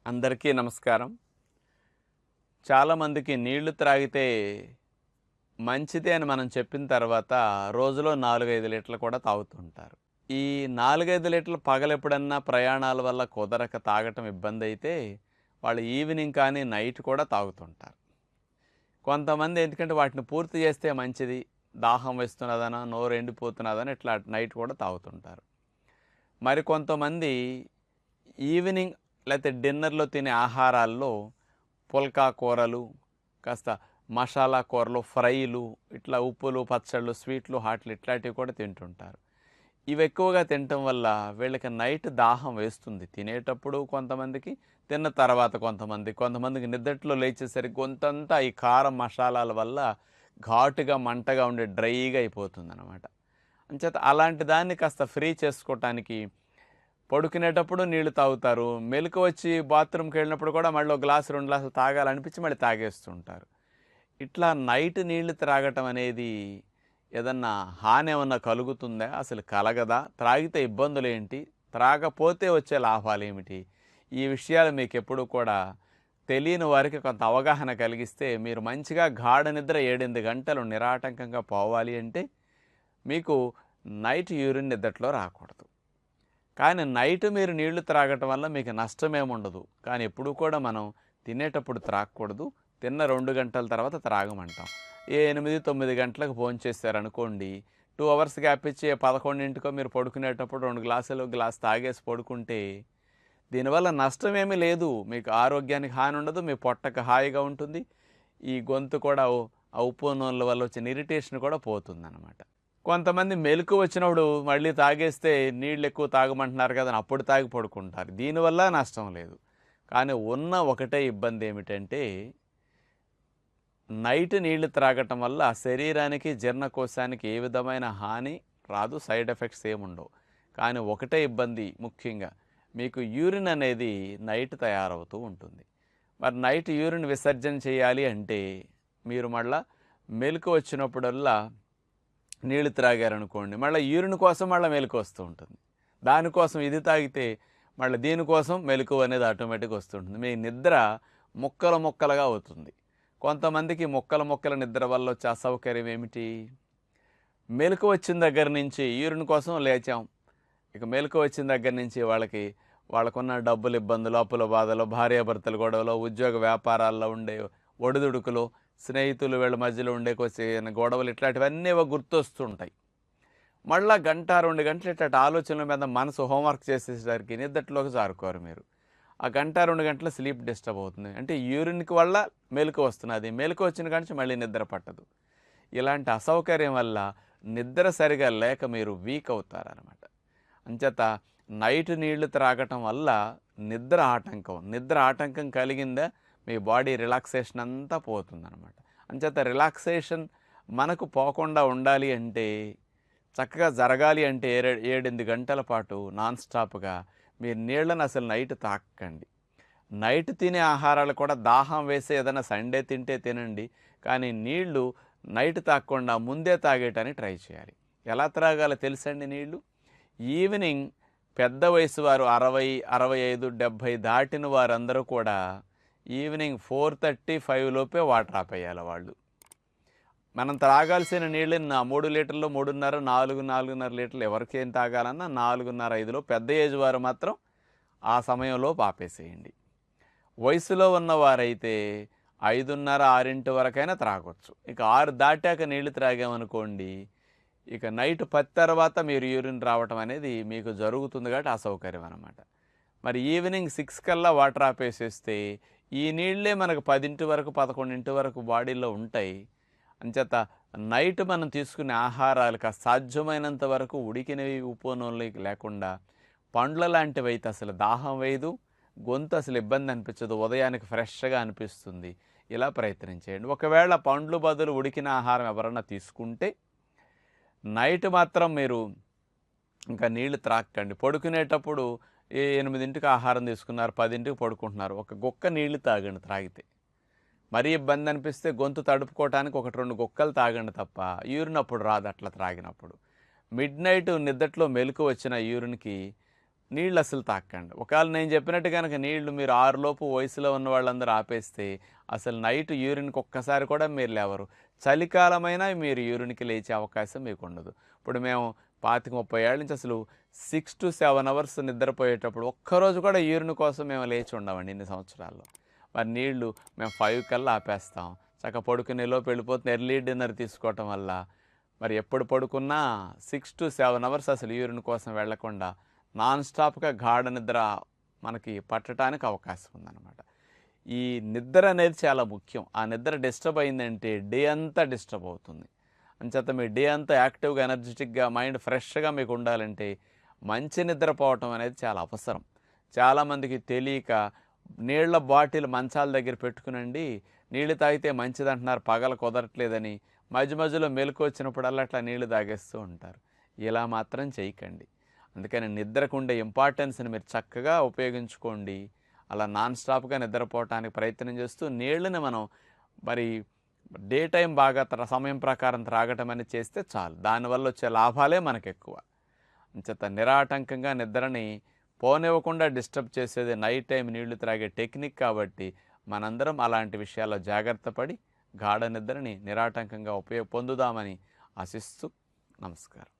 అందరికీ నమస్కారం. చాలామందికి నీళ్లు త్రాగితే మంచిదే అని మనం చెప్పిన తర్వాత రోజులో 4, 5 లీటర్లు కూడా తాగుతుంటారు. ఈ 4, 5 లీటర్లు పగలెప్పుడన్నా ప్రయాణాల వల్ల కుదరక తాగటం ఇబ్బందైతే వాళ్ళు ఈవినింగ్ కానీ నైట్ కూడా తాగుతుంటారు. కొంతమంది ఎందుకంటే వాటిని పూర్తి చేస్తే మంచిది, దాహం వేస్తున్నదనో, నోరు ఎండిపోతున్నదని ఇట్లా నైట్ కూడా తాగుతుంటారు. మరి కొంతమంది ఈవినింగ్ లేకపోతే డిన్నర్లో తినే ఆహారాల్లో పుల్కా కూరలు, కాస్త మసాలా కూరలు, ఫ్రైలు, ఇట్లా ఉప్పులు, పచ్చళ్ళు, స్వీట్లు, హాట్లు ఇట్లాంటివి కూడా తింటుంటారు. ఇవి ఎక్కువగా తినటం వల్ల వీళ్ళకి నైట్ దాహం వేస్తుంది. తినేటప్పుడు కొంతమందికి, తిన్న తర్వాత కొంతమందికి నిద్రలో లేచేసరికి గొంతంతా ఈ కారం మసాలాల వల్ల ఘాటుగా మంటగా ఉండి డ్రైగా అయిపోతుందన్నమాట. అంచేత అలాంటి దాన్ని కాస్త ఫ్రీ చేసుకోవటానికి పడుకునేటప్పుడు నీళ్లు తాగుతారు. మెలుకువ వచ్చి బాత్రూమ్‌కి వెళ్ళినప్పుడు కూడా మళ్ళీ ఒక గ్లాసు, 2 గ్లాసులు తాగాలనిపించి మళ్ళీ తాగేస్తుంటారు. ఇట్లా నైట్ నీళ్లు త్రాగటం అనేది ఏదన్నా హాని ఏమన్నా కలుగుతుందా? అసలు కలగదా? త్రాగితే ఇబ్బందులేంటి? త్రాగపోతే వచ్చే లాభాలేమిటి? ఈ విషయాలు మీకెప్పుడూ కూడా తెలియని వారికి కొంత అవగాహన కలిగిస్తే మీరు మంచిగా గాఢ నిద్ర 7, 8 గంటలు నిరాటంకంగా పోవాలి అంటే మీకు నైట్ యూరిన్ నిద్దట్లో రాకూడదు. కానీ నైట్ మీరు నీళ్లు త్రాగటం వల్ల మీకు నష్టమేముండదు. కానీ ఎప్పుడూ కూడా మనం తినేటప్పుడు త్రాగకూడదు. తిన్న 2 గంటల తర్వాత త్రాగమంటాం. 8, 9 గంటలకు భోంచేశారనుకోండి, 2 అవర్స్ గ్యాప్ ఇచ్చి 11కో మీరు పడుకునేటప్పుడు 2 గ్లాసులు, గ్లాస్ తాగేసి పడుకుంటే దీనివల్ల నష్టమేమీ లేదు. మీకు ఆరోగ్యానికి హాని ఉండదు, మీ పొట్టకు హాయిగా ఉంటుంది. ఈ గొంతు కూడా ఆ ఉప్పు నూనెల వల్ల వచ్చిన ఇరిటేషన్ కూడా పోతుందన్నమాట. కొంతమంది మెలుకువ వచ్చినప్పుడు మళ్ళీ తాగేస్తే నీళ్ళు ఎక్కువ తాగమంటున్నారు కదా అని అప్పుడు తాగి పడుకుంటారు. దీనివల్ల నష్టం లేదు. కానీ ఉన్న ఒకటే ఇబ్బంది ఏమిటంటే నైట్ నీళ్లు త్రాగటం వల్ల శరీరానికి, జీర్ణకోశానికి ఏ విధమైన హాని రాదు, సైడ్ ఎఫెక్ట్స్ ఏముండవు. కానీ ఒకటే ఇబ్బంది ముఖ్యంగా మీకు యూరిన్ అనేది నైట్ తయారవుతూ ఉంటుంది. మరి నైట్ యూరిన్ విసర్జన చేయాలి అంటే మీరు మళ్ళా మెలుకువ వచ్చినప్పుడల్లా నీళ్లు త్రాగారనుకోండి, మళ్ళీ యూరిన్ కోసం మళ్ళీ మెలకువ వస్తూ ఉంటుంది. దానికోసం ఇది తాగితే మళ్ళీ దీనికోసం మెలకువ అనేది ఆటోమేటిక్గా వస్తుంటుంది. మీ నిద్ర ముక్కలు ముక్కలుగా అవుతుంది. కొంతమందికి ముక్కల నిద్ర వల్ల వచ్చే అసౌకర్యం ఏమిటి? మెలకువ వచ్చిన దగ్గర నుంచి యూరిన్ కోసం లేచాం, ఇక మెలకువ వచ్చిన దగ్గర నుంచి వాళ్ళకున్న డబ్బులు ఇబ్బందులు, అప్పుల బాధలు, భార్యాభర్తల గొడవలు, ఉద్యోగ వ్యాపారాల్లో ఉండే ఒడిదుడుకులు, స్నేహితులు వీళ్ళ మధ్యలో ఉండే కొంచెం గొడవలు, ఇట్లాంటివన్నీ గుర్తొస్తుంటాయి. మళ్ళీ గంట 2 గంటలు ఇట్లాంటి ఆలోచనల మీద మనసు హోంవర్క్ చేసేసరికి నిద్రలోకి జారుకోరు మీరు. ఆ గంట 2 గంటలు స్లీప్ డిస్టర్బ్ అవుతుంది. అంటే యూరిన్కి వల్ల మెలకు వస్తున్నది, మెలకు వచ్చిన కానించి మళ్ళీ నిద్ర పట్టదు. ఇలాంటి అసౌకర్యం వల్ల నిద్ర సరిగా లేక మీరు వీక్ అవుతారనమాట. అంచేత నైట్ నీళ్లు త్రాగటం వల్ల నిద్ర ఆటంకం కలిగిందా మీ బాడీ రిలాక్సేషన్ అంతా పోతుందన్నమాట. అంచేత రిలాక్సేషన్ మనకు పోకుండా ఉండాలి అంటే, చక్కగా జరగాలి అంటే 7, 8 గంటల పాటు నాన్ స్టాప్గా మీరు నీళ్ళని అసలు నైట్ తాకండి. నైట్ తినే ఆహారాలు కూడా దాహం వేసే ఏదైనా సండే తింటే తినండి, కానీ నీళ్లు నైట్ తాగకుండా ముందే తాగేయటానికి ట్రై చేయాలి. ఎలా త్రాగాలో తెలుసండి నీళ్లు? ఈవినింగ్ పెద్ద వయసు వారు 60, 65, 70 దాటిన వారందరూ కూడా ఈవినింగ్ 4:30, 5 లోపే వాటర్ ఆపేయాలి వాళ్ళు. మనం త్రాగాల్సిన నీళ్ళు 3 లీటర్లు, 3.5, 4, 4.5 లీటర్లు ఎవరికేం తాగాలన్నా 4:30, 5లో పెద్ద ఏజ్ వారు మాత్రం ఆ సమయంలో ఆపేసేయండి. వయసులో ఉన్నవారైతే 5:30, 6 వరకైనా త్రాగొచ్చు. ఇక 6 దాటాక నీళ్లు త్రాగామనుకోండి, ఇక నైట్ 10 తర్వాత మీరు యూరిన్ రావటం అనేది మీకు జరుగుతుంది కాబట్టి అసౌకర్యం అన్నమాట. మరి ఈవినింగ్ 6 కల్లా వాటర్ ఆపేసేస్తే ఈ నీళ్ళే మనకు 10 వరకు, 11 వరకు బాడీలో ఉంటాయి. అంచేత నైట్ మనం తీసుకునే ఆహారాలకు సాధ్యమైనంత వరకు ఉడికినవి, ఉప్పు నూనెలు లేకుండా పండ్ల లాంటివి అయితే అసలు దాహం వేయదు, గొంతు అసలు ఇబ్బంది అనిపించదు, ఉదయానికి ఫ్రెష్గా అనిపిస్తుంది. ఇలా ప్రయత్నించేయండి. ఒకవేళ పండ్లు బదులు ఉడికిన ఆహారం ఎవరన్నా తీసుకుంటే నైట్ మాత్రం మీరు ఇంకా నీళ్లు త్రాక్కండి. పడుకునేటప్పుడు 8కి ఆహారం తీసుకున్నారు, 10కి పడుకుంటున్నారు, ఒక గుక్క నీళ్లు తాగండి త్రాగితే. మరీ ఇబ్బంది అనిపిస్తే గొంతు తడుపుకోవటానికి 1, 2 గుక్కలు తాగండి తప్ప యూరిన్ అప్పుడు రాదు అట్లా త్రాగినప్పుడు. మిడ్ నైట్ నిద్దట్లో మెలకు వచ్చిన యూరిన్కి నీళ్ళు అసలు తాకండి. ఒకవేళ నేను చెప్పినట్టు గనక నీళ్లు మీరు 6 లోపు వయసులో ఉన్న వాళ్ళందరూ ఆపేస్తే అసలు నైట్ యూరిన్‌కి ఒక్కసారి కూడా మీరు లేవరు. చలికాలమైనా మీరు యూరిన్‌కి లేచే అవకాశం మీకుండదు. ఇప్పుడు మేము 25, 30 ఏళ్ల నుంచి అసలు 6-7 అవర్స్ నిద్రపోయేటప్పుడు ఒక్కరోజు కూడా యూరిన్ కోసం మేము లేచి ఉండమండి ఇన్ని సంవత్సరాల్లో. మరి నీళ్లు మేము 5 కల్లా ఆపేస్తాం. చక్కగా పడుకునేలోపు వెళ్ళిపోతుంది. ఎర్లీ డిన్నర్ తీసుకోవటం వల్ల మరి ఎప్పుడు పడుకున్నా 6-7 అవర్స్ అసలు యూరిన్ కోసం వెళ్ళకుండా నాన్ స్టాప్‌గా గాఢ నిద్ర మనకి పట్టడానికి అవకాశం ఉందన్నమాట. ఈ నిద్ర అనేది చాలా ముఖ్యం. ఆ నిద్ర డిస్టర్బ్ అయిందంటే డే అంతా డిస్టర్బ్ అవుతుంది. అంచేత మీ డే అంతా యాక్టివ్‌గా, ఎనర్జిటిక్‌గా, మైండ్ ఫ్రెష్‌గా మీకు ఉండాలంటే మంచి నిద్ర పోవటం అనేది చాలా అవసరం. చాలామందికి తెలియక నీళ్ల బాటిల్ మంచాల దగ్గర పెట్టుకునండి నీళ్లు తాగితే మంచిదంటున్నారు, పగలు కుదరట్లేదని మధ్య మధ్యలో మెలుకు వచ్చినప్పుడల్లా అట్లా నీళ్లు తాగేస్తూ ఉంటారు. ఇలా మాత్రం చేయకండి. అందుకని నిద్రకు ఉండే ఇంపార్టెన్స్ని మీరు చక్కగా ఉపయోగించుకోండి. అలా నాన్ స్టాప్‌గా నిద్రపోవటానికి ప్రయత్నం చేస్తూ నీళ్ళని మనం మరి డే టైం బాగా సమయం ప్రకారం త్రాగటం అనేది చేస్తే చాలు. దానివల్ల వచ్చే లాభాలే మనకెక్కువ. అంచేత నిరాటంకంగా నిద్రని పోనివ్వకుండా డిస్టర్బ్ చేసేది నైట్ టైం నీళ్లు త్రాగే టెక్నిక్ కాబట్టి మనందరం అలాంటి విషయాల్లో జాగ్రత్త పడి గాఢ నిద్రని నిరాటంకంగా పొందుదామని ఆశిస్తూ నమస్కారం.